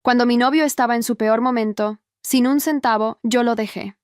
Cuando mi novio estaba en su peor momento, sin un centavo, yo lo dejé.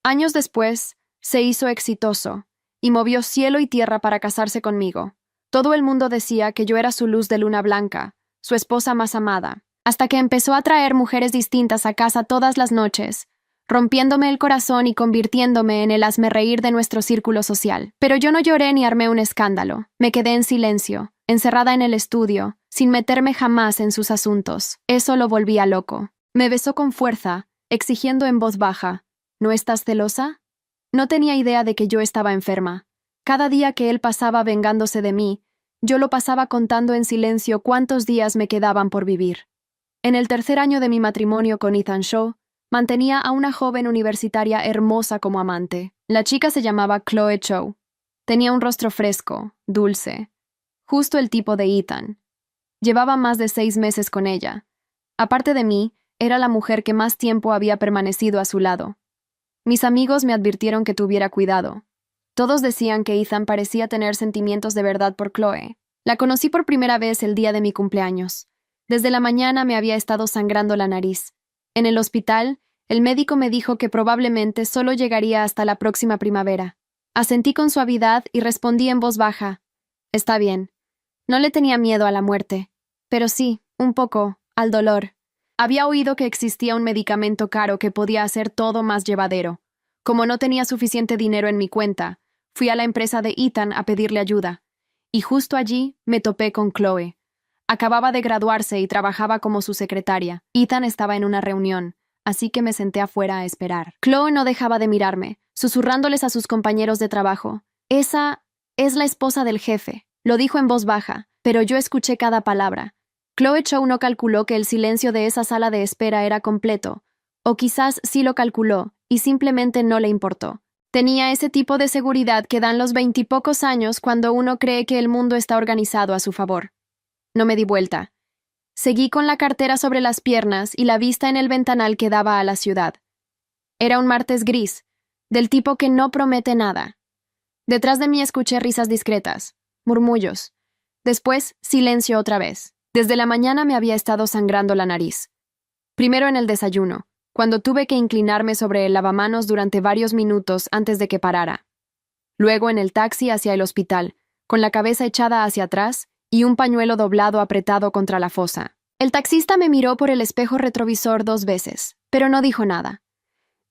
Años después, se hizo exitoso y movió cielo y tierra para casarse conmigo. Todo el mundo decía que yo era su luz de luna blanca, su esposa más amada, hasta que empezó a traer mujeres distintas a casa todas las noches, rompiéndome el corazón y convirtiéndome en el hazmerreír de nuestro círculo social. Pero yo no lloré ni armé un escándalo. Me quedé en silencio, encerrada en el estudio, sin meterme jamás en sus asuntos. Eso lo volvía loco. Me besó con fuerza, exigiendo en voz baja: ¿No estás celosa? No tenía idea de que yo estaba enferma. Cada día que él pasaba vengándose de mí, yo lo pasaba contando en silencio cuántos días me quedaban por vivir. En el tercer año de mi matrimonio con Ethan Shaw, mantenía a una joven universitaria hermosa como amante. La chica se llamaba Chloe Shaw. Tenía un rostro fresco, dulce, justo el tipo de Ethan. Llevaba más de 6 meses con ella. Aparte de mí, era la mujer que más tiempo había permanecido a su lado. Mis amigos me advirtieron que tuviera cuidado. Todos decían que Ethan parecía tener sentimientos de verdad por Chloe. La conocí por primera vez el día de mi cumpleaños. Desde la mañana me había estado sangrando la nariz. En el hospital, el médico me dijo que probablemente solo llegaría hasta la próxima primavera. Asentí con suavidad y respondí en voz baja: «Está bien». No le tenía miedo a la muerte, pero sí, un poco, al dolor. Había oído que existía un medicamento caro que podía hacer todo más llevadero. Como no tenía suficiente dinero en mi cuenta, fui a la empresa de Ethan a pedirle ayuda. Y justo allí me topé con Chloe. Acababa de graduarse y trabajaba como su secretaria. Ethan estaba en una reunión, así que me senté afuera a esperar. Chloe no dejaba de mirarme, susurrándoles a sus compañeros de trabajo: «Esa es la esposa del jefe». Lo dijo en voz baja, pero yo escuché cada palabra. Chloe Shaw no calculó que el silencio de esa sala de espera era completo, o quizás sí lo calculó y simplemente no le importó. Tenía ese tipo de seguridad que dan los 20 y pocos años cuando uno cree que el mundo está organizado a su favor. No me di vuelta. Seguí con la cartera sobre las piernas y la vista en el ventanal que daba a la ciudad. Era un martes gris, del tipo que no promete nada. Detrás de mí escuché risas discretas, murmullos. Después, silencio otra vez. Desde la mañana me había estado sangrando la nariz. Primero en el desayuno, cuando tuve que inclinarme sobre el lavamanos durante varios minutos antes de que parara. Luego en el taxi hacia el hospital, con la cabeza echada hacia atrás y un pañuelo doblado apretado contra la fosa. El taxista me miró por el espejo retrovisor 2 veces, pero no dijo nada.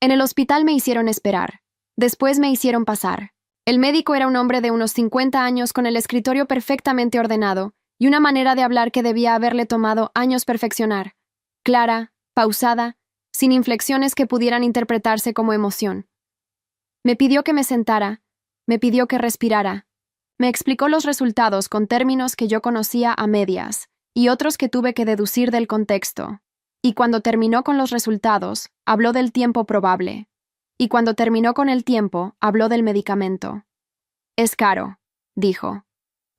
En el hospital me hicieron esperar. Después me hicieron pasar. El médico era un hombre de unos 50 años con el escritorio perfectamente ordenado y una manera de hablar que debía haberle tomado años perfeccionar. Clara, pausada, sin inflexiones que pudieran interpretarse como emoción. Me pidió que me sentara, me pidió que respirara. Me explicó los resultados con términos que yo conocía a medias y otros que tuve que deducir del contexto. Y cuando terminó con los resultados, habló del tiempo probable. Y cuando terminó con el tiempo, habló del medicamento. «Es caro», dijo,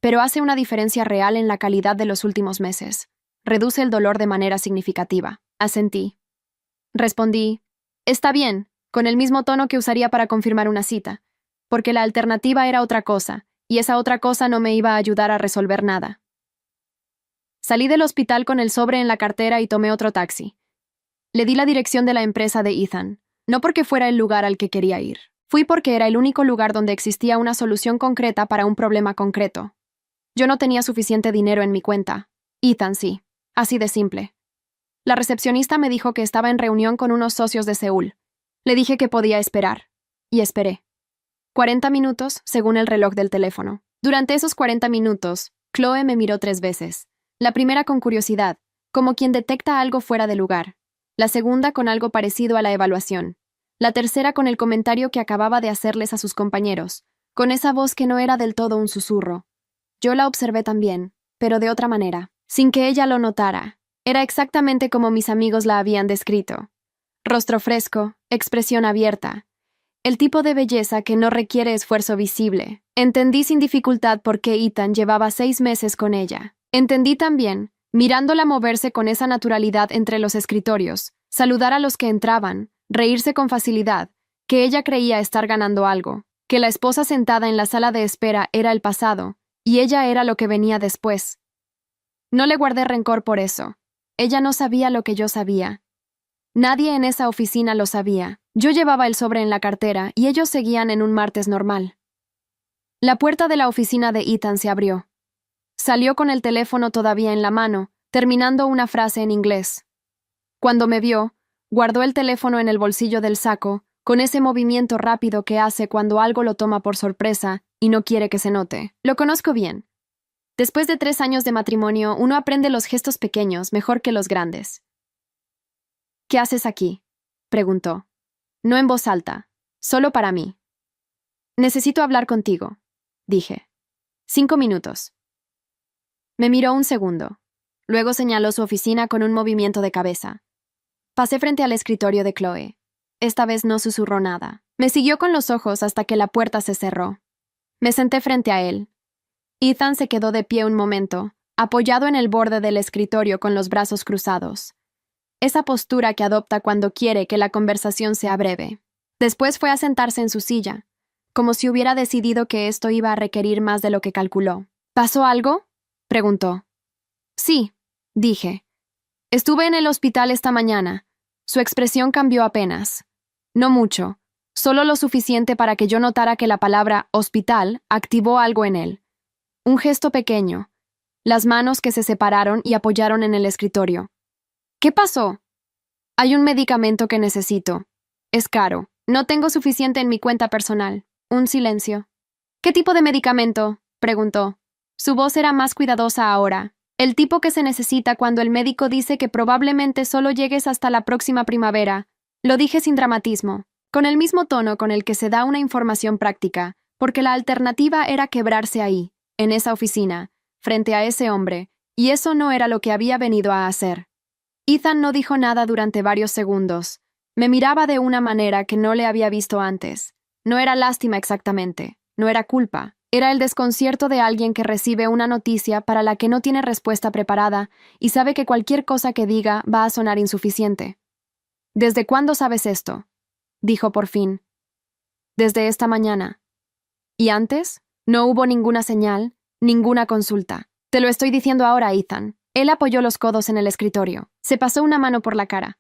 «pero hace una diferencia real en la calidad de los últimos meses. Reduce el dolor de manera significativa». Asentí. Respondí: «Está bien», con el mismo tono que usaría para confirmar una cita, porque la alternativa era otra cosa, y esa otra cosa no me iba a ayudar a resolver nada. Salí del hospital con el sobre en la cartera y tomé otro taxi. Le di la dirección de la empresa de Ethan, no porque fuera el lugar al que quería ir. Fui porque era el único lugar donde existía una solución concreta para un problema concreto. Yo no tenía suficiente dinero en mi cuenta. Ethan sí. Así de simple. La recepcionista me dijo que estaba en reunión con unos socios de Seúl. Le dije que podía esperar. Y esperé. 40 minutos, según el reloj del teléfono. Durante esos 40 minutos, Chloe me miró 3 veces. La primera con curiosidad, como quien detecta algo fuera de lugar. La segunda con algo parecido a la evaluación. La tercera con el comentario que acababa de hacerles a sus compañeros, con esa voz que no era del todo un susurro. Yo la observé también, pero de otra manera, sin que ella lo notara. Era exactamente como mis amigos la habían descrito. Rostro fresco, expresión abierta. El tipo de belleza que no requiere esfuerzo visible. Entendí sin dificultad por qué Ethan llevaba 6 meses con ella. Entendí también, mirándola moverse con esa naturalidad entre los escritorios, saludar a los que entraban, reírse con facilidad, que ella creía estar ganando algo, que la esposa sentada en la sala de espera era el pasado, y ella era lo que venía después. No le guardé rencor por eso. Ella no sabía lo que yo sabía. Nadie en esa oficina lo sabía. Yo llevaba el sobre en la cartera y ellos seguían en un martes normal. La puerta de la oficina de Ethan se abrió. Salió con el teléfono todavía en la mano, terminando una frase en inglés. Cuando me vio, guardó el teléfono en el bolsillo del saco, con ese movimiento rápido que hace cuando algo lo toma por sorpresa y no quiere que se note. Lo conozco bien. Después de 3 años de matrimonio, uno aprende los gestos pequeños mejor que los grandes. ¿Qué haces aquí?, preguntó. No en voz alta, solo para mí. Necesito hablar contigo, dije. 5 minutos. Me miró un segundo. Luego señaló su oficina con un movimiento de cabeza. Pasé frente al escritorio de Chloe. Esta vez no susurró nada. Me siguió con los ojos hasta que la puerta se cerró. Me senté frente a él. Ethan se quedó de pie un momento, apoyado en el borde del escritorio con los brazos cruzados. Esa postura que adopta cuando quiere que la conversación sea breve. Después fue a sentarse en su silla, como si hubiera decidido que esto iba a requerir más de lo que calculó. ¿Pasó algo?, preguntó. Sí, dije. Estuve en el hospital esta mañana. Su expresión cambió apenas. No mucho, solo lo suficiente para que yo notara que la palabra hospital activó algo en él. Un gesto pequeño. Las manos que se separaron y apoyaron en el escritorio. ¿Qué pasó? Hay un medicamento que necesito. Es caro. No tengo suficiente en mi cuenta personal. Un silencio. ¿Qué tipo de medicamento?, preguntó. Su voz era más cuidadosa ahora. El tipo que se necesita cuando el médico dice que probablemente solo llegues hasta la próxima primavera. Lo dije sin dramatismo, con el mismo tono con el que se da una información práctica, porque la alternativa era quebrarse ahí, en esa oficina, frente a ese hombre, y eso no era lo que había venido a hacer. Ethan no dijo nada durante varios segundos. Me miraba de una manera que no le había visto antes. No era lástima exactamente, no era culpa. Era el desconcierto de alguien que recibe una noticia para la que no tiene respuesta preparada y sabe que cualquier cosa que diga va a sonar insuficiente. ¿Desde cuándo sabes esto?, dijo por fin. Desde esta mañana. ¿Y antes? No hubo ninguna señal, ninguna consulta. Te lo estoy diciendo ahora, Ethan. Él apoyó los codos en el escritorio. Se pasó una mano por la cara.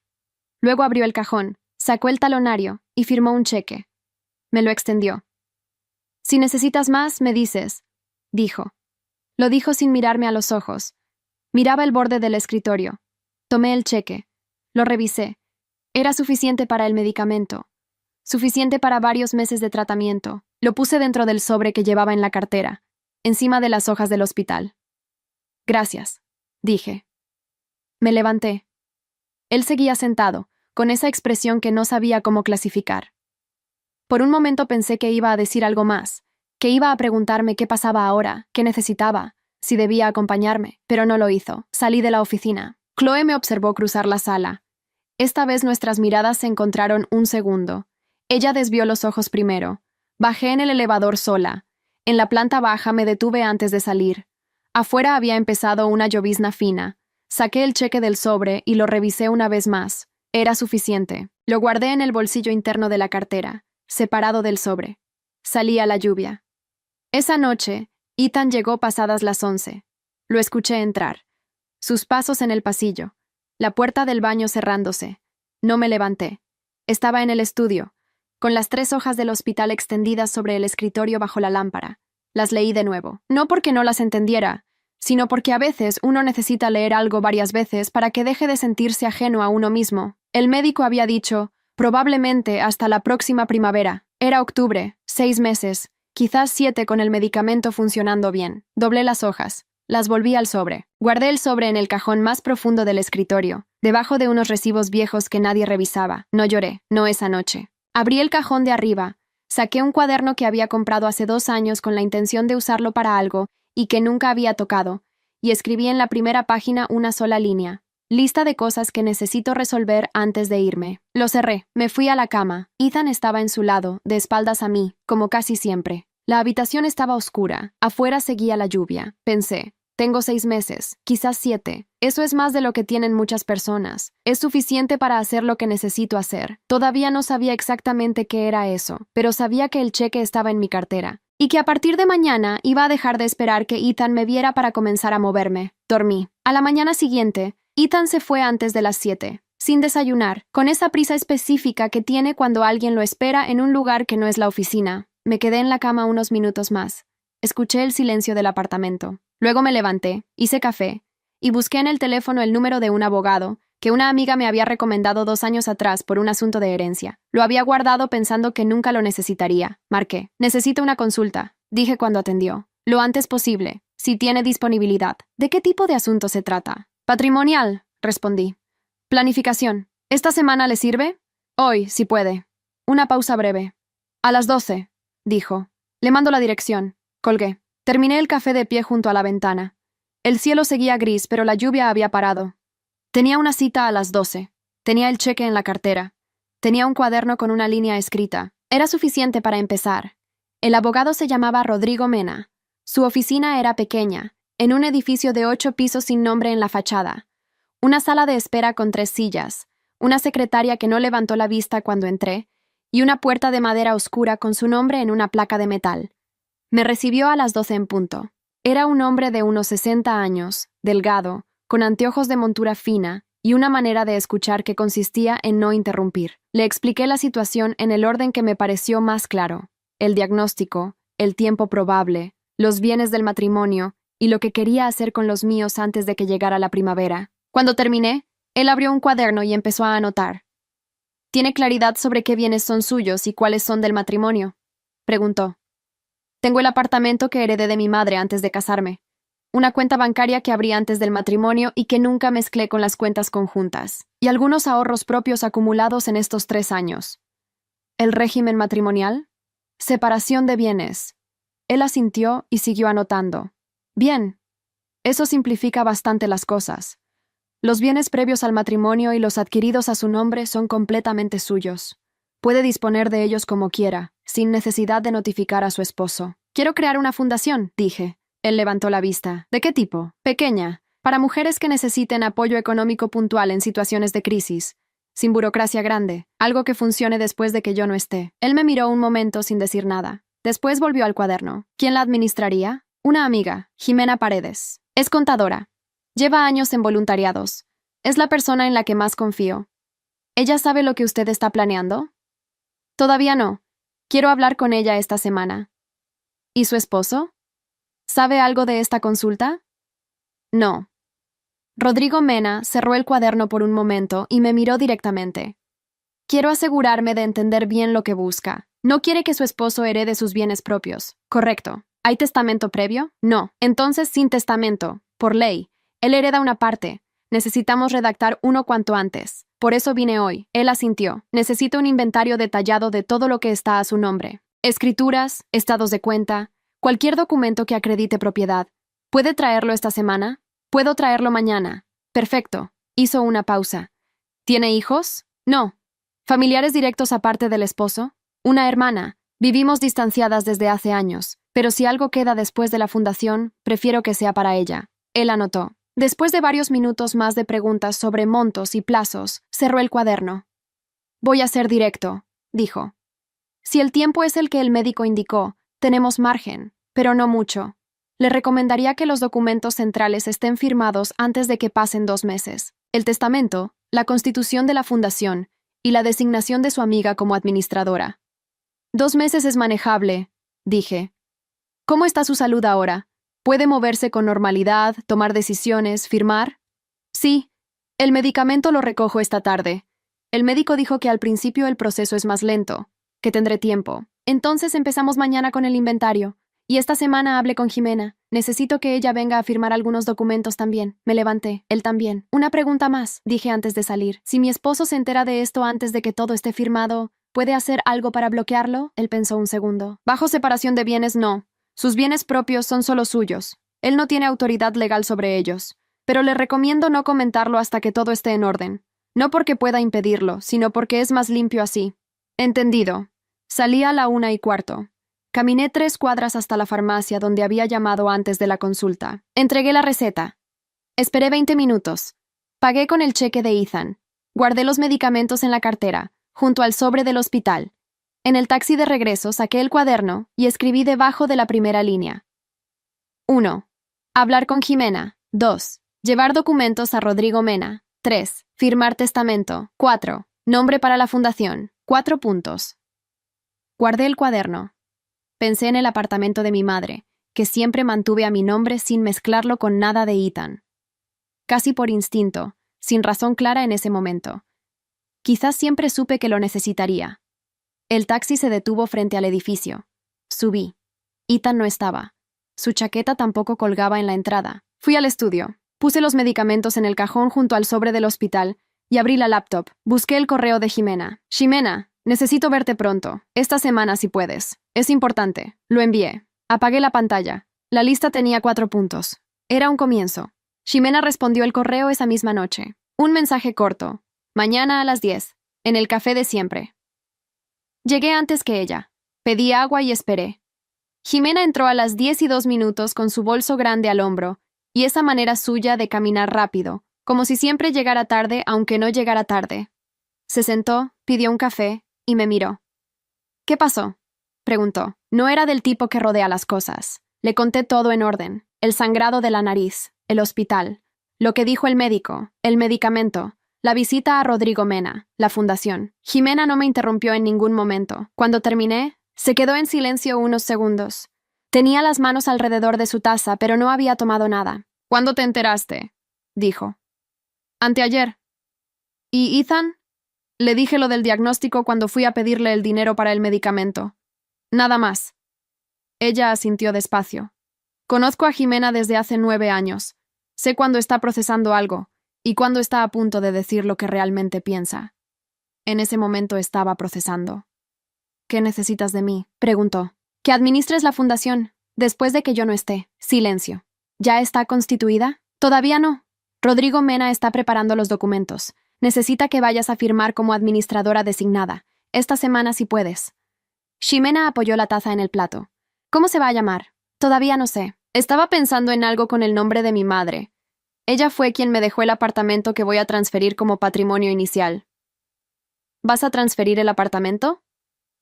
Luego abrió el cajón, sacó el talonario y firmó un cheque. Me lo extendió. Si necesitas más, me dices, dijo. Lo dijo sin mirarme a los ojos. Miraba el borde del escritorio. Tomé el cheque. Lo revisé. Era suficiente para el medicamento. Suficiente para varios meses de tratamiento. Lo puse dentro del sobre que llevaba en la cartera, encima de las hojas del hospital. Gracias, dije. Me levanté. Él seguía sentado, con esa expresión que no sabía cómo clasificar. Por un momento pensé que iba a decir algo más, que iba a preguntarme qué pasaba ahora, qué necesitaba, si debía acompañarme, pero no lo hizo. Salí de la oficina. Chloe me observó cruzar la sala. Esta vez nuestras miradas se encontraron un segundo. Ella desvió los ojos primero. Bajé en el elevador sola. En la planta baja me detuve antes de salir. Afuera había empezado una llovizna fina. Saqué el cheque del sobre y lo revisé una vez más. Era suficiente. Lo guardé en el bolsillo interno de la cartera, separado del sobre. Salí a la lluvia. Esa noche, Ethan llegó pasadas las 11. Lo escuché entrar. Sus pasos en el pasillo. La puerta del baño cerrándose. No me levanté. Estaba en el estudio, con las 3 hojas del hospital extendidas sobre el escritorio bajo la lámpara. Las leí de nuevo. No porque no las entendiera, sino porque a veces uno necesita leer algo varias veces para que deje de sentirse ajeno a uno mismo. El médico había dicho, probablemente hasta la próxima primavera. Era octubre, 6 meses, quizás 7 con el medicamento funcionando bien. Doblé las hojas. Las volví al sobre. Guardé el sobre en el cajón más profundo del escritorio, debajo de unos recibos viejos que nadie revisaba. No lloré, no esa noche. Abrí el cajón de arriba. Saqué un cuaderno que había comprado hace 2 años con la intención de usarlo para algo y que nunca había tocado, y escribí en la primera página una sola línea. Lista de cosas que necesito resolver antes de irme. Lo cerré. Me fui a la cama. Ethan estaba en su lado, de espaldas a mí, como casi siempre. La habitación estaba oscura. Afuera seguía la lluvia. Pensé, tengo 6 meses, quizás 7. Eso es más de lo que tienen muchas personas. Es suficiente para hacer lo que necesito hacer. Todavía no sabía exactamente qué era eso, pero sabía que el cheque estaba en mi cartera. Y que a partir de mañana iba a dejar de esperar que Ethan me viera para comenzar a moverme. Dormí. A la mañana siguiente, Ethan se fue antes de las 7, sin desayunar, con esa prisa específica que tiene cuando alguien lo espera en un lugar que no es la oficina. Me quedé en la cama unos minutos más. Escuché el silencio del apartamento. Luego me levanté, hice café, y busqué en el teléfono el número de un abogado que una amiga me había recomendado 2 años atrás por un asunto de herencia. Lo había guardado pensando que nunca lo necesitaría. Marqué. Necesito una consulta, dije cuando atendió. Lo antes posible, si tiene disponibilidad. ¿De qué tipo de asunto se trata? Patrimonial, respondí. Planificación. ¿Esta semana le sirve? Hoy, si puede. Una pausa breve. A las 12, dijo. Le mando la dirección. Colgué. Terminé el café de pie junto a la ventana. El cielo seguía gris, pero la lluvia había parado. Tenía una cita a las 12. Tenía el cheque en la cartera. Tenía un cuaderno con una línea escrita. Era suficiente para empezar. El abogado se llamaba Rodrigo Mena. Su oficina era pequeña, en un edificio de 8 pisos sin nombre en la fachada. Una sala de espera con 3 sillas, una secretaria que no levantó la vista cuando entré, y una puerta de madera oscura con su nombre en una placa de metal. Me recibió a las 12 en punto. Era un hombre de unos 60 años, delgado, con anteojos de montura fina y una manera de escuchar que consistía en no interrumpir. Le expliqué la situación en el orden que me pareció más claro: el diagnóstico, el tiempo probable, los bienes del matrimonio y lo que quería hacer con los míos antes de que llegara la primavera. Cuando terminé, él abrió un cuaderno y empezó a anotar. ¿Tiene claridad sobre qué bienes son suyos y cuáles son del matrimonio?, preguntó. Tengo el apartamento que heredé de mi madre antes de casarme, una cuenta bancaria que abrí antes del matrimonio y que nunca mezclé con las cuentas conjuntas, y algunos ahorros propios acumulados en estos 3 años. ¿El régimen matrimonial? Separación de bienes. Él asintió y siguió anotando. Bien. Eso simplifica bastante las cosas. Los bienes previos al matrimonio y los adquiridos a su nombre son completamente suyos. Puede disponer de ellos como quiera, sin necesidad de notificar a su esposo. Quiero crear una fundación, dije. Él levantó la vista. ¿De qué tipo? Pequeña, para mujeres que necesiten apoyo económico puntual en situaciones de crisis, sin burocracia grande, algo que funcione después de que yo no esté. Él me miró un momento sin decir nada. Después volvió al cuaderno. ¿Quién la administraría? Una amiga, Jimena Paredes. Es contadora. Lleva años en voluntariados. Es la persona en la que más confío. ¿Ella sabe lo que usted está planeando? Todavía no. Quiero hablar con ella esta semana. ¿Y su esposo? ¿Sabe algo de esta consulta? No. Rodrigo Mena cerró el cuaderno por un momento y me miró directamente. Quiero asegurarme de entender bien lo que busca. No quiere que su esposo herede sus bienes propios. Correcto. ¿Hay testamento previo? No. Entonces, sin testamento. Por ley. Él hereda una parte. Necesitamos redactar uno cuanto antes. Por eso vine hoy. Él asintió. Necesito un inventario detallado de todo lo que está a su nombre. Escrituras, estados de cuenta, cualquier documento que acredite propiedad. ¿Puede traerlo esta semana? Puedo traerlo mañana. Perfecto. Hizo una pausa. ¿Tiene hijos? No. ¿Familiares directos aparte del esposo? Una hermana. Vivimos distanciadas desde hace años, pero si algo queda después de la fundación, prefiero que sea para ella. Él anotó. Después de varios minutos más de preguntas sobre montos y plazos, cerró el cuaderno. Voy a ser directo, dijo. Si el tiempo es el que el médico indicó, tenemos margen, pero no mucho. Le recomendaría que los documentos centrales estén firmados antes de que pasen 2 meses. El testamento, la constitución de la fundación y la designación de su amiga como administradora. 2 meses es manejable, dije. ¿Cómo está su salud ahora? ¿Puede moverse con normalidad, tomar decisiones, firmar? Sí. El medicamento lo recojo esta tarde. El médico dijo que al principio el proceso es más lento, que tendré tiempo. Entonces empezamos mañana con el inventario. Y esta semana hablé con Jimena. Necesito que ella venga a firmar algunos documentos también. Me levanté. Él también. Una pregunta más, dije antes de salir. Si mi esposo se entera de esto antes de que todo esté firmado, ¿puede hacer algo para bloquearlo? Él pensó un segundo. Bajo separación de bienes, no. Sus bienes propios son solo suyos. Él no tiene autoridad legal sobre ellos. Pero le recomiendo no comentarlo hasta que todo esté en orden. No porque pueda impedirlo, sino porque es más limpio así. Entendido. Salí a la 1:15. Caminé 3 cuadras hasta la farmacia donde había llamado antes de la consulta. Entregué la receta. Esperé 20 minutos. Pagué con el cheque de Ethan. Guardé los medicamentos en la cartera, junto al sobre del hospital. En el taxi de regreso saqué el cuaderno y escribí debajo de la primera línea. 1. Hablar con Jimena. 2. Llevar documentos a Rodrigo Mena. 3. Firmar testamento. 4. Nombre para la fundación. 4 puntos. Guardé el cuaderno. Pensé en el apartamento de mi madre, que siempre mantuve a mi nombre sin mezclarlo con nada de Ethan. Casi por instinto, sin razón clara en ese momento. Quizás siempre supe que lo necesitaría. El taxi se detuvo frente al edificio. Subí. Ethan no estaba. Su chaqueta tampoco colgaba en la entrada. Fui al estudio. Puse los medicamentos en el cajón junto al sobre del hospital y abrí la laptop. Busqué el correo de Jimena. Ximena, necesito verte pronto. Esta semana si puedes. Es importante. Lo envié. Apagué la pantalla. La lista tenía 4 puntos. Era un comienzo. Ximena respondió el correo esa misma noche. Un mensaje corto. Mañana a las 10. En el café de siempre. Llegué antes que ella. Pedí agua y esperé. Ximena entró a las 10:02 con su bolso grande al hombro y esa manera suya de caminar rápido, como si siempre llegara tarde aunque no llegara tarde. Se sentó, pidió un café y me miró. ¿Qué pasó?, preguntó. No era del tipo que rodea las cosas. Le conté todo en orden. El sangrado de la nariz, el hospital, lo que dijo el médico, el medicamento, la visita a Rodrigo Mena, la fundación. Ximena no me interrumpió en ningún momento. Cuando terminé, se quedó en silencio unos segundos. Tenía las manos alrededor de su taza, pero no había tomado nada. ¿Cuándo te enteraste?, dijo. Anteayer. ¿Y Ethan? Le dije lo del diagnóstico cuando fui a pedirle el dinero para el medicamento. Nada más. Ella asintió despacio. Conozco a Ximena desde hace 9 años. Sé cuándo está procesando algo y cuándo está a punto de decir lo que realmente piensa. En ese momento estaba procesando. ¿Qué necesitas de mí?, preguntó. Que administres la fundación, después de que yo no esté. Silencio. ¿Ya está constituida? Todavía no. Rodrigo Mena está preparando los documentos. Necesita que vayas a firmar como administradora designada. Esta semana si puedes. Ximena apoyó la taza en el plato. ¿Cómo se va a llamar? Todavía no sé. Estaba pensando en algo con el nombre de mi madre. Ella fue quien me dejó el apartamento que voy a transferir como patrimonio inicial. ¿Vas a transferir el apartamento?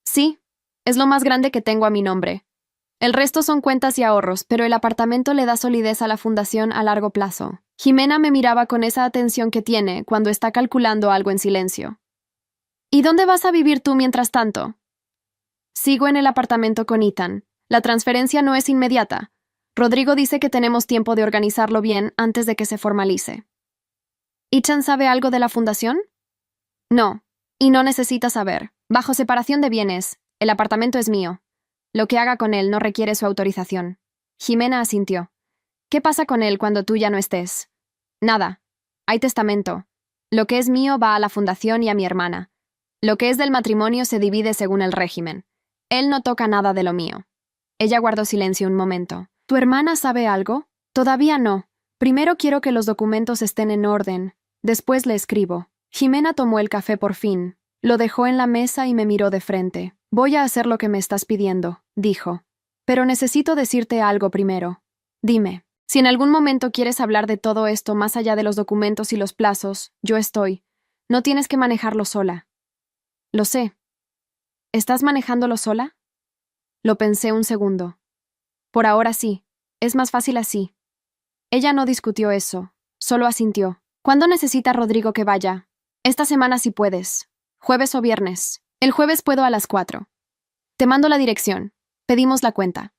Sí. Es lo más grande que tengo a mi nombre. El resto son cuentas y ahorros, pero el apartamento le da solidez a la fundación a largo plazo. Ximena me miraba con esa atención que tiene cuando está calculando algo en silencio. ¿Y dónde vas a vivir tú mientras tanto? Sigo en el apartamento con Ethan. La transferencia no es inmediata. Rodrigo dice que tenemos tiempo de organizarlo bien antes de que se formalice. ¿Ethan sabe algo de la fundación? No, y no necesita saber. Bajo separación de bienes, el apartamento es mío. Lo que haga con él no requiere su autorización. Ximena asintió. ¿Qué pasa con él cuando tú ya no estés? Nada. Hay testamento. Lo que es mío va a la fundación y a mi hermana. Lo que es del matrimonio se divide según el régimen. Él no toca nada de lo mío. Ella guardó silencio un momento. ¿Tu hermana sabe algo? Todavía no. Primero quiero que los documentos estén en orden. Después le escribo. Ximena tomó el café por fin. Lo dejó en la mesa y me miró de frente. Voy a hacer lo que me estás pidiendo, dijo. Pero necesito decirte algo primero. Dime, si en algún momento quieres hablar de todo esto más allá de los documentos y los plazos, yo estoy. No tienes que manejarlo sola. Lo sé. ¿Estás manejándolo sola? Lo pensé un segundo. Por ahora sí. Es más fácil así. Ella no discutió eso. Solo asintió. ¿Cuándo necesita Rodrigo que vaya? Esta semana si puedes. Jueves o viernes. El jueves puedo a las 4. Te mando la dirección. Pedimos la cuenta.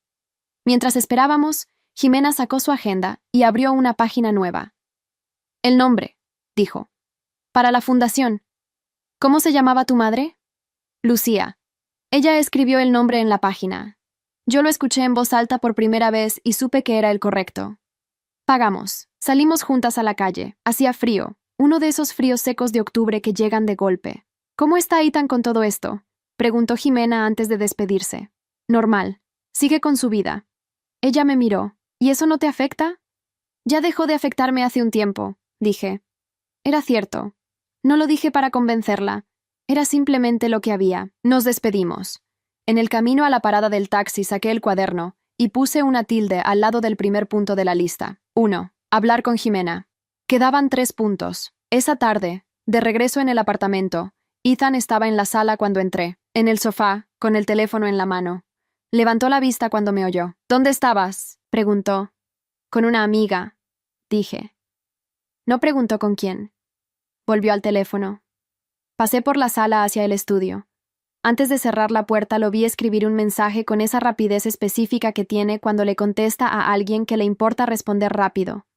Mientras esperábamos, Ximena sacó su agenda y abrió una página nueva. El nombre, dijo. Para la fundación. ¿Cómo se llamaba tu madre? Lucía. Ella escribió el nombre en la página. Yo lo escuché en voz alta por primera vez y supe que era el correcto. Pagamos. Salimos juntas a la calle. Hacía frío. Uno de esos fríos secos de octubre que llegan de golpe. ¿Cómo está Ethan con todo esto?, preguntó Ximena antes de despedirse. Normal. Sigue con su vida. Ella me miró. ¿Y eso no te afecta? Ya dejó de afectarme hace un tiempo, dije. Era cierto. No lo dije para convencerla. Era simplemente lo que había. Nos despedimos. En el camino a la parada del taxi saqué el cuaderno y puse una tilde al lado del primer punto de la lista. 1. Hablar con Ximena. Quedaban 3 puntos. Esa tarde, de regreso en el apartamento, Ethan estaba en la sala cuando entré, en el sofá, con el teléfono en la mano. Levantó la vista cuando me oyó. ¿Dónde estabas?, preguntó. Con una amiga, dije. No preguntó con quién. Volvió al teléfono. Pasé por la sala hacia el estudio. Antes de cerrar la puerta lo vi escribir un mensaje con esa rapidez específica que tiene cuando le contesta a alguien que le importa responder rápido.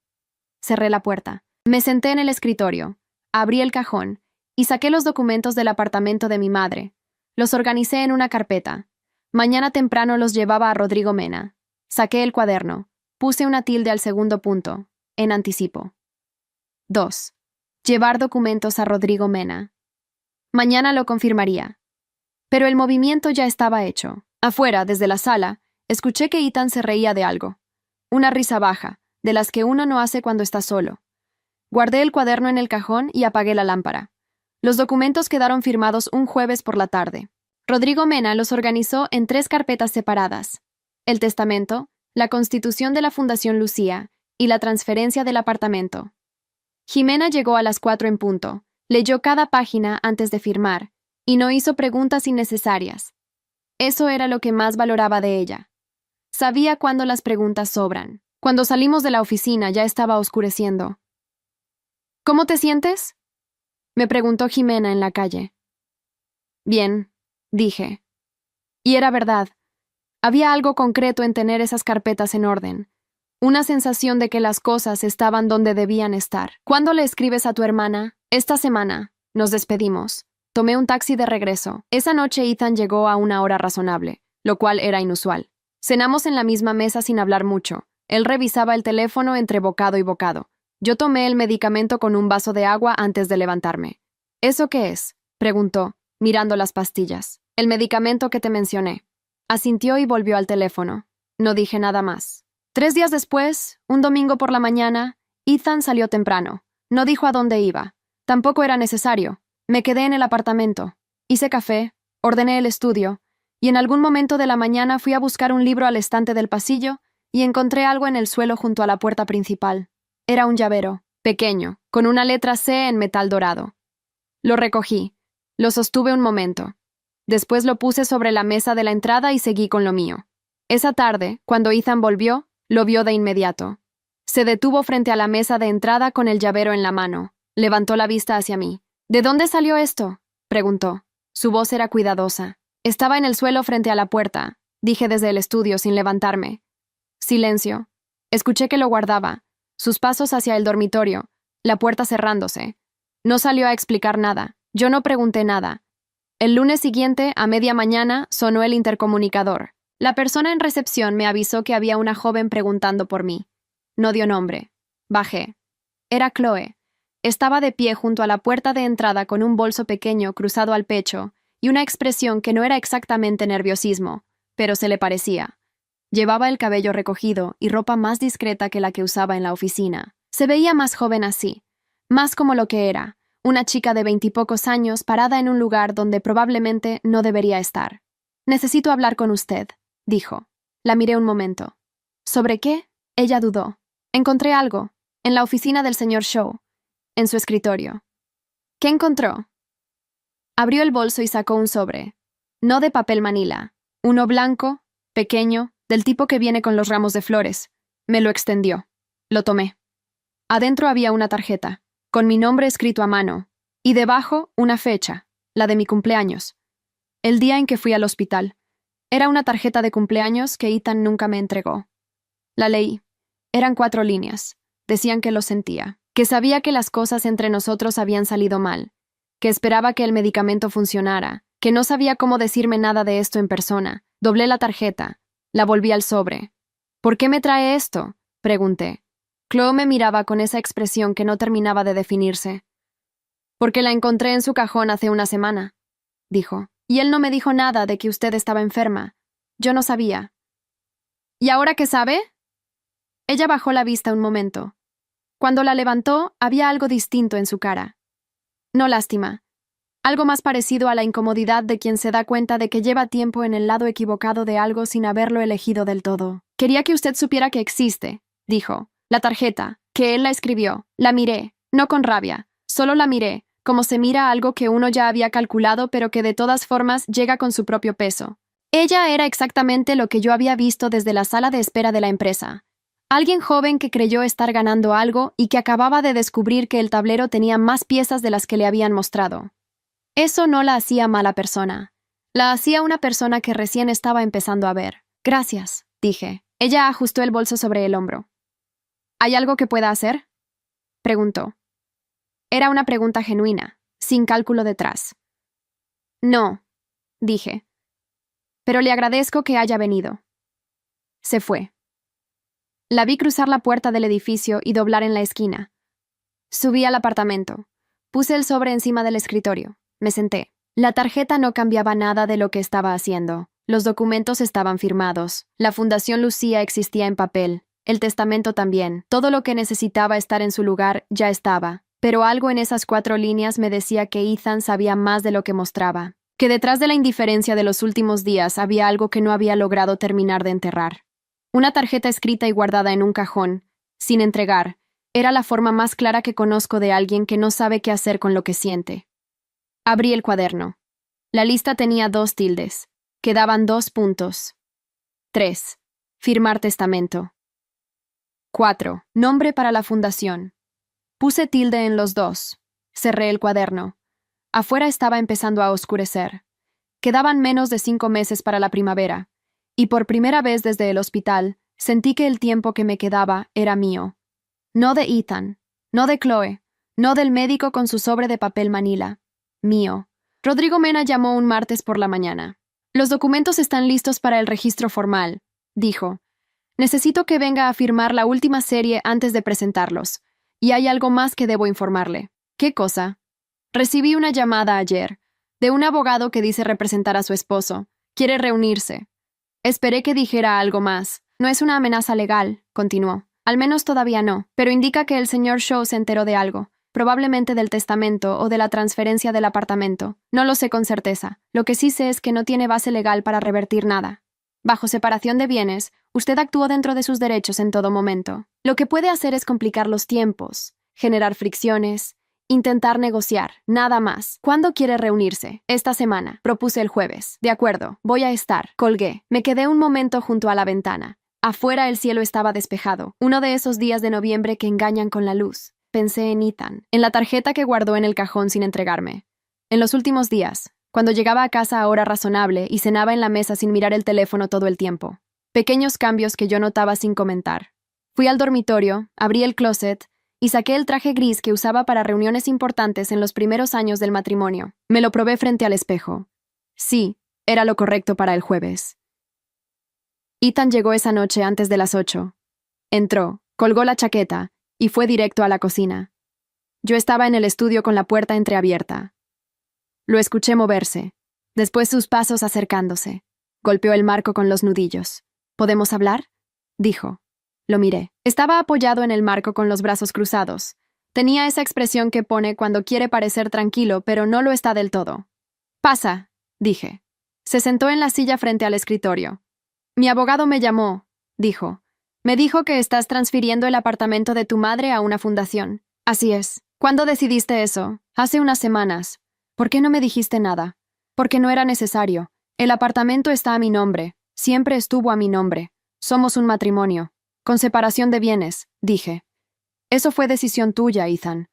Cerré la puerta. Me senté en el escritorio, abrí el cajón y saqué los documentos del apartamento de mi madre. Los organicé en una carpeta. Mañana temprano los llevaba a Rodrigo Mena. Saqué el cuaderno. Puse una tilde al segundo punto, en anticipo. 2. Llevar documentos a Rodrigo Mena. Mañana lo confirmaría. Pero el movimiento ya estaba hecho. Afuera, desde la sala, escuché que Ethan se reía de algo. Una risa baja, de las que uno no hace cuando está solo. Guardé el cuaderno en el cajón y apagué la lámpara. Los documentos quedaron firmados un jueves por la tarde. Rodrigo Mena los organizó en 3 carpetas separadas: el testamento, la constitución de la Fundación Lucía y la transferencia del apartamento. Jimena llegó a las 4 en punto, leyó cada página antes de firmar y no hizo preguntas innecesarias. Eso era lo que más valoraba de ella. Sabía cuándo las preguntas sobran. Cuando salimos de la oficina ya estaba oscureciendo. ¿Cómo te sientes?, me preguntó Jimena en la calle. Bien, dije. Y era verdad. Había algo concreto en tener esas carpetas en orden. Una sensación de que las cosas estaban donde debían estar. ¿Cuándo le escribes a tu hermana? Esta semana. Nos despedimos. Tomé un taxi de regreso. Esa noche Ethan llegó a una hora razonable, lo cual era inusual. Cenamos en la misma mesa sin hablar mucho. Él revisaba el teléfono entre bocado y bocado. Yo tomé el medicamento con un vaso de agua antes de levantarme. ¿Eso qué es?, preguntó, mirando las pastillas. El medicamento que te mencioné. Asintió y volvió al teléfono. No dije nada más. 3 días después, un domingo por la mañana, Ethan salió temprano. No dijo a dónde iba. Tampoco era necesario. Me quedé en el apartamento. Hice café, ordené el estudio, y en algún momento de la mañana fui a buscar un libro al estante del pasillo y encontré algo en el suelo junto a la puerta principal. Era un llavero, pequeño, con una letra C en metal dorado. Lo recogí. Lo sostuve un momento. Después lo puse sobre la mesa de la entrada y seguí con lo mío. Esa tarde, cuando Ethan volvió, lo vio de inmediato. Se detuvo frente a la mesa de entrada con el llavero en la mano. Levantó la vista hacia mí. ¿De dónde salió esto?, preguntó. Su voz era cuidadosa. Estaba en el suelo frente a la puerta, dije desde el estudio sin levantarme. Silencio. Escuché que lo guardaba. Sus pasos hacia el dormitorio, la puerta cerrándose. No salió a explicar nada. Yo no pregunté nada. El lunes siguiente, a media mañana, sonó el intercomunicador. La persona en recepción me avisó que había una joven preguntando por mí. No dio nombre. Bajé. Era Chloe. Estaba de pie junto a la puerta de entrada con un bolso pequeño cruzado al pecho y una expresión que no era exactamente nerviosismo, pero se le parecía. Llevaba el cabello recogido y ropa más discreta que la que usaba en la oficina. Se veía más joven así, más como lo que era, una chica de 20 y pocos años parada en un lugar donde probablemente no debería estar. «Necesito hablar con usted», dijo. La miré un momento. «¿Sobre qué?». Ella dudó. «Encontré algo, en la oficina del señor Shaw, en su escritorio». «¿Qué encontró?». Abrió el bolso y sacó un sobre. No de papel manila, uno blanco, pequeño, del tipo que viene con los ramos de flores. Me lo extendió. Lo tomé. Adentro había una tarjeta, con mi nombre escrito a mano, y debajo una fecha, la de mi cumpleaños. El día en que fui al hospital. Era una tarjeta de cumpleaños que Ethan nunca me entregó. La leí. Eran 4 líneas. Decían que lo sentía, que sabía que las cosas entre nosotros habían salido mal, que esperaba que el medicamento funcionara, que no sabía cómo decirme nada de esto en persona. Doblé la tarjeta. La volví al sobre. «¿Por qué me trae esto?», pregunté. Chloe me miraba con esa expresión que no terminaba de definirse. «Porque la encontré en su cajón hace una semana», dijo. «Y él no me dijo nada de que usted estaba enferma. Yo no sabía». «¿Y ahora qué sabe?». Ella bajó la vista un momento. Cuando la levantó, había algo distinto en su cara. No lástima. Algo más parecido a la incomodidad de quien se da cuenta de que lleva tiempo en el lado equivocado de algo sin haberlo elegido del todo. «Quería que usted supiera que existe», dijo. «La tarjeta, que él la escribió. La miré, no con rabia. Solo la miré, como se mira algo que uno ya había calculado pero que de todas formas llega con su propio peso. Ella era exactamente lo que yo había visto desde la sala de espera de la empresa. Alguien joven que creyó estar ganando algo y que acababa de descubrir que el tablero tenía más piezas de las que le habían mostrado. Eso no la hacía mala persona. La hacía una persona que recién estaba empezando a ver. Gracias, dije. Ella ajustó el bolso sobre el hombro. ¿Hay algo que pueda hacer?, preguntó. Era una pregunta genuina, sin cálculo detrás. No, dije. Pero le agradezco que haya venido. Se fue. La vi cruzar la puerta del edificio y doblar en la esquina. Subí al apartamento. Puse el sobre encima del escritorio. Me senté. La tarjeta no cambiaba nada de lo que estaba haciendo. Los documentos estaban firmados. La Fundación Lucía existía en papel. El testamento también. Todo lo que necesitaba estar en su lugar ya estaba. Pero algo en esas 4 líneas me decía que Ethan sabía más de lo que mostraba. Que detrás de la indiferencia de los últimos días había algo que no había logrado terminar de enterrar. Una tarjeta escrita y guardada en un cajón, sin entregar, era la forma más clara que conozco de alguien que no sabe qué hacer con lo que siente. Abrí el cuaderno. La lista tenía 2 tildes. Quedaban 2 puntos. 3. Firmar testamento. 4. Nombre para la fundación. Puse tilde en los 2. Cerré el cuaderno. Afuera estaba empezando a oscurecer. Quedaban menos de 5 meses para la primavera, y por primera vez desde el hospital sentí que el tiempo que me quedaba era mío. No de Ethan, no de Chloe, no del médico con su sobre de papel manila. Mío. Rodrigo Mena llamó un martes por la mañana. Los documentos están listos para el registro formal, dijo. Necesito que venga a firmar la última serie antes de presentarlos. Y hay algo más que debo informarle. ¿Qué cosa? Recibí una llamada ayer, de un abogado que dice representar a su esposo. Quiere reunirse. Esperé que dijera algo más. No es una amenaza legal, continuó. Al menos todavía no, pero indica que el señor Shaw se enteró de algo, probablemente del testamento o de la transferencia del apartamento. No lo sé con certeza. Lo que sí sé es que no tiene base legal para revertir nada. Bajo separación de bienes, usted actuó dentro de sus derechos en todo momento. Lo que puede hacer es complicar los tiempos, generar fricciones, intentar negociar, nada más. ¿Cuándo quiere reunirse? Esta semana. Propuse el jueves. De acuerdo, voy a estar. Colgué. Me quedé un momento junto a la ventana. Afuera el cielo estaba despejado. Uno de esos días de noviembre que engañan con la luz. Pensé en Ethan, en la tarjeta que guardó en el cajón sin entregarme. En los últimos días, cuando llegaba a casa a hora razonable y cenaba en la mesa sin mirar el teléfono todo el tiempo. Pequeños cambios que yo notaba sin comentar. Fui al dormitorio, abrí el closet y saqué el traje gris que usaba para reuniones importantes en los primeros años del matrimonio. Me lo probé frente al espejo. Sí, era lo correcto para el jueves. Ethan llegó esa noche antes de las 8. Entró, colgó la chaqueta y fue directo a la cocina. Yo estaba en el estudio con la puerta entreabierta. Lo escuché moverse, después sus pasos acercándose. Golpeó el marco con los nudillos. ¿Podemos hablar?, dijo. Lo miré. Estaba apoyado en el marco con los brazos cruzados. Tenía esa expresión que pone cuando quiere parecer tranquilo, pero no lo está del todo. Pasa, dije. Se sentó en la silla frente al escritorio. Mi abogado me llamó, dijo. Me dijo que estás transfiriendo el apartamento de tu madre a una fundación. Así es. ¿Cuándo decidiste eso? Hace unas semanas. ¿Por qué no me dijiste nada? Porque no era necesario. El apartamento está a mi nombre. Siempre estuvo a mi nombre. Somos un matrimonio. Con separación de bienes, dije. Eso fue decisión tuya, Ethan.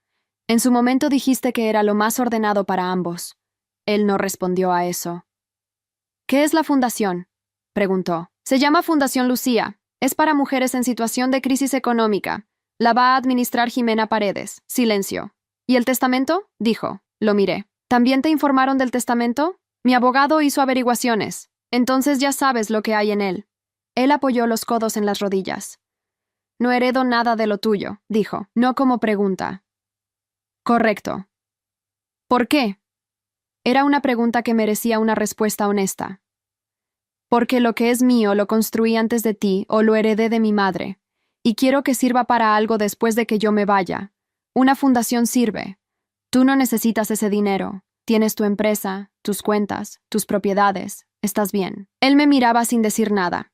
En su momento dijiste que era lo más ordenado para ambos. Él no respondió a eso. ¿Qué es la fundación?, preguntó. Se llama Fundación Lucía. Es para mujeres en situación de crisis económica. La va a administrar Jimena Paredes. Silencio. ¿Y el testamento?, dijo. Lo miré. ¿También te informaron del testamento? Mi abogado hizo averiguaciones. Entonces ya sabes lo que hay en él. Él apoyó los codos en las rodillas. No heredo nada de lo tuyo, dijo, no como pregunta. Correcto. ¿Por qué? Era una pregunta que merecía una respuesta honesta. Porque lo que es mío lo construí antes de ti o lo heredé de mi madre, y quiero que sirva para algo después de que yo me vaya. Una fundación sirve. Tú no necesitas ese dinero. Tienes tu empresa, tus cuentas, tus propiedades. Estás bien. Él me miraba sin decir nada.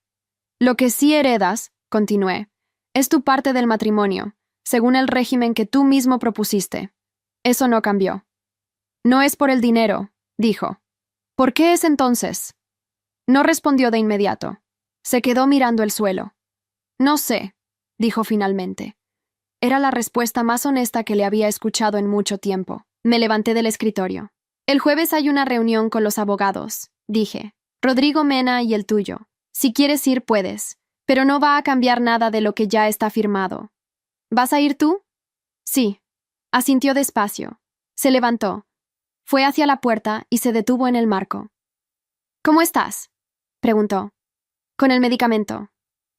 Lo que sí heredas, continué, es tu parte del matrimonio, según el régimen que tú mismo propusiste. Eso no cambió. No es por el dinero, dijo. ¿Por qué es entonces? No respondió de inmediato. Se quedó mirando el suelo. No sé. dijo finalmente. Era la respuesta más honesta que le había escuchado en mucho tiempo. Me levanté del escritorio. El jueves hay una reunión con los abogados, dije. Rodrigo Mena y el tuyo. Si quieres ir, puedes, pero no va a cambiar nada de lo que ya está firmado. ¿Vas a ir tú? Sí. Asintió despacio. Se levantó. Fue hacia la puerta y se detuvo en el marco. ¿Cómo estás?, preguntó. Con el medicamento.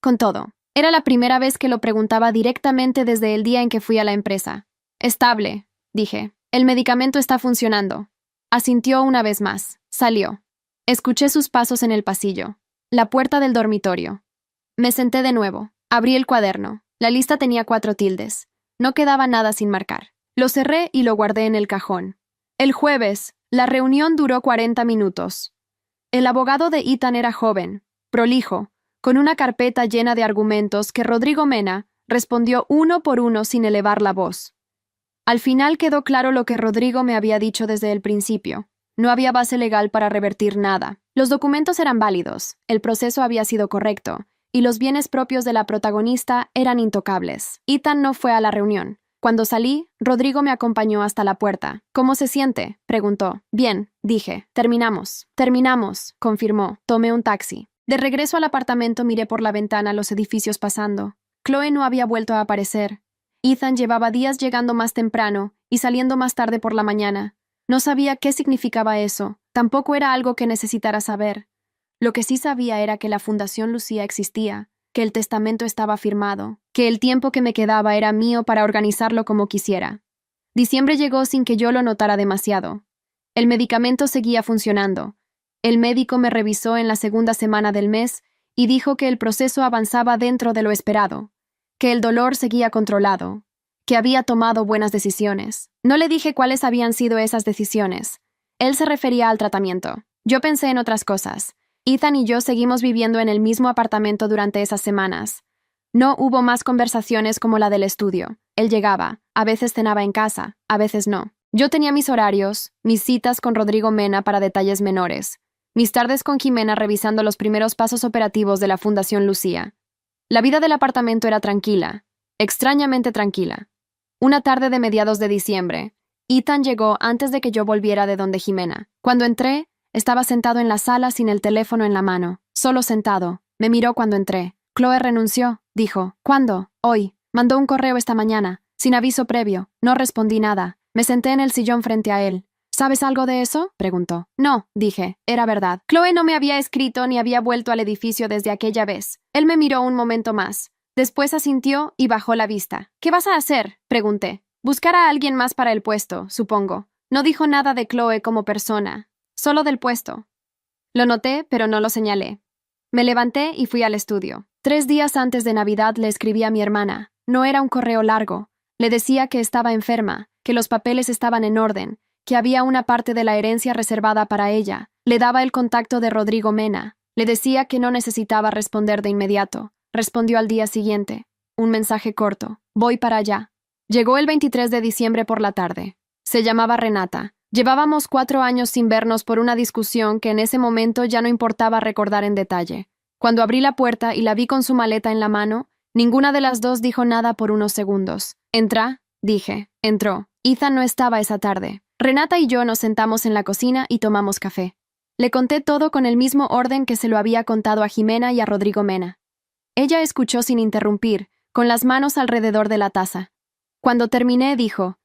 Con todo. Era la primera vez que lo preguntaba directamente desde el día en que fui a la empresa. Estable, dije. El medicamento está funcionando. Asintió una vez más. Salió. Escuché sus pasos en el pasillo. La puerta del dormitorio. Me senté de nuevo. Abrí el cuaderno. La lista tenía 4 tildes. No quedaba nada sin marcar. Lo cerré y lo guardé en el cajón. El jueves, la reunión duró 40 minutos. El abogado de Ethan era joven, prolijo, con una carpeta llena de argumentos que Rodrigo Mena respondió uno por uno sin elevar la voz. Al final quedó claro lo que Rodrigo me había dicho desde el principio. No había base legal para revertir nada. Los documentos eran válidos, el proceso había sido correcto, y los bienes propios de la protagonista eran intocables. Ethan no fue a la reunión. Cuando salí, Rodrigo me acompañó hasta la puerta. ¿Cómo se siente?, preguntó. Bien, dije. Terminamos, confirmó. Tomé un taxi. De regreso al apartamento miré por la ventana los edificios pasando. Chloe no había vuelto a aparecer. Ethan llevaba días llegando más temprano y saliendo más tarde por la mañana. No sabía qué significaba eso. Tampoco era algo que necesitara saber. Lo que sí sabía era que la Fundación Lucía existía, que el testamento estaba firmado, que el tiempo que me quedaba era mío para organizarlo como quisiera. Diciembre llegó sin que yo lo notara demasiado. El medicamento seguía funcionando. El médico me revisó en la segunda semana del mes y dijo que el proceso avanzaba dentro de lo esperado, que el dolor seguía controlado, que había tomado buenas decisiones. No le dije cuáles habían sido esas decisiones. Él se refería al tratamiento. Yo pensé en otras cosas. Ethan y yo seguimos viviendo en el mismo apartamento durante esas semanas. No hubo más conversaciones como la del estudio. Él llegaba, a veces cenaba en casa, a veces no. Yo tenía mis horarios, mis citas con Rodrigo Mena para detalles menores, mis tardes con Jimena revisando los primeros pasos operativos de la Fundación Lucía. La vida del apartamento era tranquila, extrañamente tranquila. Una tarde de mediados de diciembre, Ethan llegó antes de que yo volviera de donde Jimena. Cuando entré, estaba sentado en la sala sin el teléfono en la mano, solo sentado. Me miró cuando entré. Chloe renunció, dijo. ¿Cuándo? Hoy. Mandó un correo esta mañana, sin aviso previo. No respondí nada. Me senté en el sillón frente a él. ¿Sabes algo de eso?, preguntó. No, dije. Era verdad. Chloe no me había escrito ni había vuelto al edificio desde aquella vez. Él me miró un momento más. Después asintió y bajó la vista. ¿Qué vas a hacer?, pregunté. Buscar a alguien más para el puesto, supongo. No dijo nada de Chloe como persona, solo del puesto. Lo noté, pero no lo señalé. Me levanté y fui al estudio. 3 días antes de Navidad le escribí a mi hermana. No era un correo largo. Le decía que estaba enferma, que los papeles estaban en orden, que había una parte de la herencia reservada para ella. Le daba el contacto de Rodrigo Mena. Le decía que no necesitaba responder de inmediato. Respondió al día siguiente. Un mensaje corto. Voy para allá. Llegó el 23 de diciembre por la tarde. Se llamaba Renata. Llevábamos 4 años sin vernos por una discusión que en ese momento ya no importaba recordar en detalle. Cuando abrí la puerta y la vi con su maleta en la mano, ninguna de las dos dijo nada por unos segundos. «Entra», dije. Entró. Ethan no estaba esa tarde. Renata y yo nos sentamos en la cocina y tomamos café. Le conté todo con el mismo orden que se lo había contado a Jimena y a Rodrigo Mena. Ella escuchó sin interrumpir, con las manos alrededor de la taza. Cuando terminé, dijo: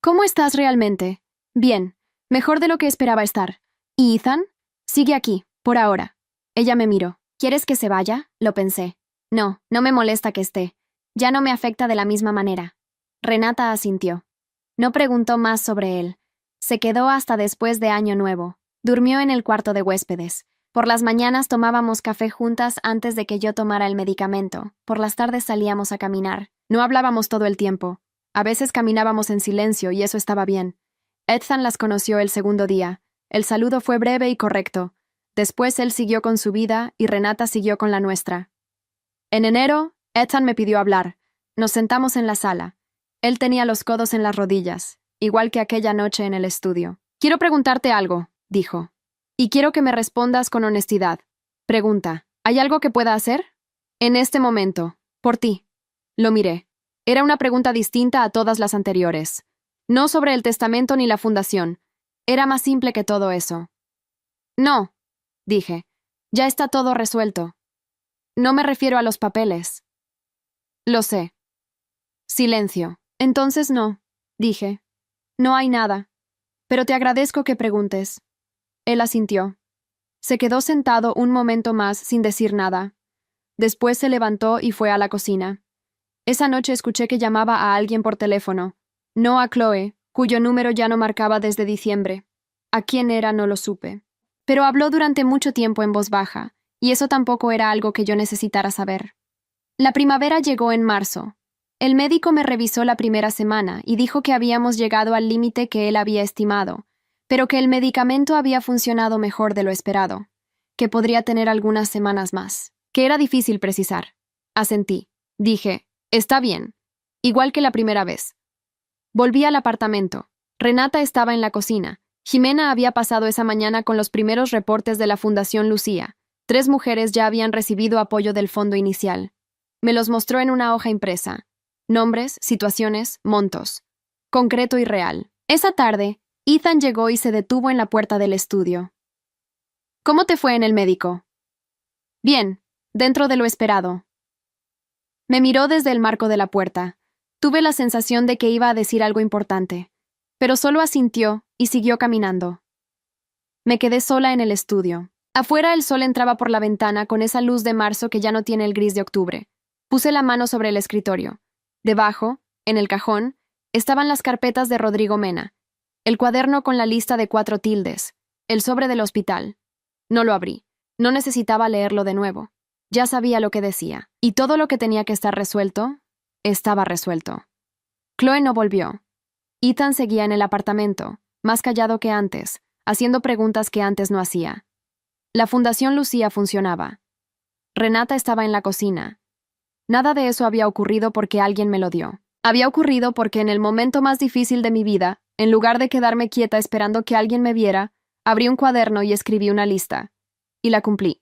«¿Cómo estás realmente?» «Bien, mejor de lo que esperaba estar». «¿Y Ethan?» «Sigue aquí, por ahora». Ella me miró. «¿Quieres que se vaya?», lo pensé. «No, no me molesta que esté. Ya no me afecta de la misma manera». Renata asintió. No preguntó más sobre él. Se quedó hasta después de Año Nuevo. Durmió en el cuarto de huéspedes. Por las mañanas tomábamos café juntas antes de que yo tomara el medicamento. Por las tardes salíamos a caminar. No hablábamos todo el tiempo. A veces caminábamos en silencio y eso estaba bien. Ethan las conoció el segundo día. El saludo fue breve y correcto. Después él siguió con su vida y Renata siguió con la nuestra. En enero, Ethan me pidió hablar. Nos sentamos en la sala. Él tenía los codos en las rodillas, igual que aquella noche en el estudio. «Quiero preguntarte algo», dijo. «Y quiero que me respondas con honestidad. Pregunta, ¿hay algo que pueda hacer?» «En este momento, por ti». Lo miré. Era una pregunta distinta a todas las anteriores. No sobre el testamento ni la fundación. Era más simple que todo eso. No, dije. Ya está todo resuelto. No me refiero a los papeles. Lo sé. Silencio. Entonces no, dije. No hay nada. Pero te agradezco que preguntes. Él asintió. Se quedó sentado un momento más sin decir nada. Después se levantó y fue a la cocina. Esa noche escuché que llamaba a alguien por teléfono. No a Chloe, cuyo número ya no marcaba desde diciembre. A quién era no lo supe. Pero habló durante mucho tiempo en voz baja, y eso tampoco era algo que yo necesitara saber. La primavera llegó en marzo. El médico me revisó la primera semana y dijo que habíamos llegado al límite que él había estimado, pero que el medicamento había funcionado mejor de lo esperado, que podría tener algunas semanas más, que era difícil precisar. Asentí. Dije, está bien, igual que la primera vez. Volví al apartamento. Renata estaba en la cocina. Jimena había pasado esa mañana con los primeros reportes de la Fundación Lucía. 3 mujeres ya habían recibido apoyo del fondo inicial. Me los mostró en una hoja impresa. Nombres, situaciones, montos. Concreto y real. Esa tarde, Ethan llegó y se detuvo en la puerta del estudio. ¿Cómo te fue en el médico? Bien, dentro de lo esperado. Me miró desde el marco de la puerta. Tuve la sensación de que iba a decir algo importante, pero solo asintió y siguió caminando. Me quedé sola en el estudio. Afuera el sol entraba por la ventana con esa luz de marzo que ya no tiene el gris de octubre. Puse la mano sobre el escritorio. Debajo, en el cajón, estaban las carpetas de Rodrigo Mena, el cuaderno con la lista de 4 tildes, el sobre del hospital. No lo abrí. No necesitaba leerlo de nuevo. Ya sabía lo que decía. Y todo lo que tenía que estar resuelto, estaba resuelto. Chloe no volvió. Ethan seguía en el apartamento, más callado que antes, haciendo preguntas que antes no hacía. La Fundación Lucía funcionaba. Renata estaba en la cocina. Nada de eso había ocurrido porque alguien me lo dio. Había ocurrido porque en el momento más difícil de mi vida, en lugar de quedarme quieta esperando que alguien me viera, abrí un cuaderno y escribí una lista. Y la cumplí.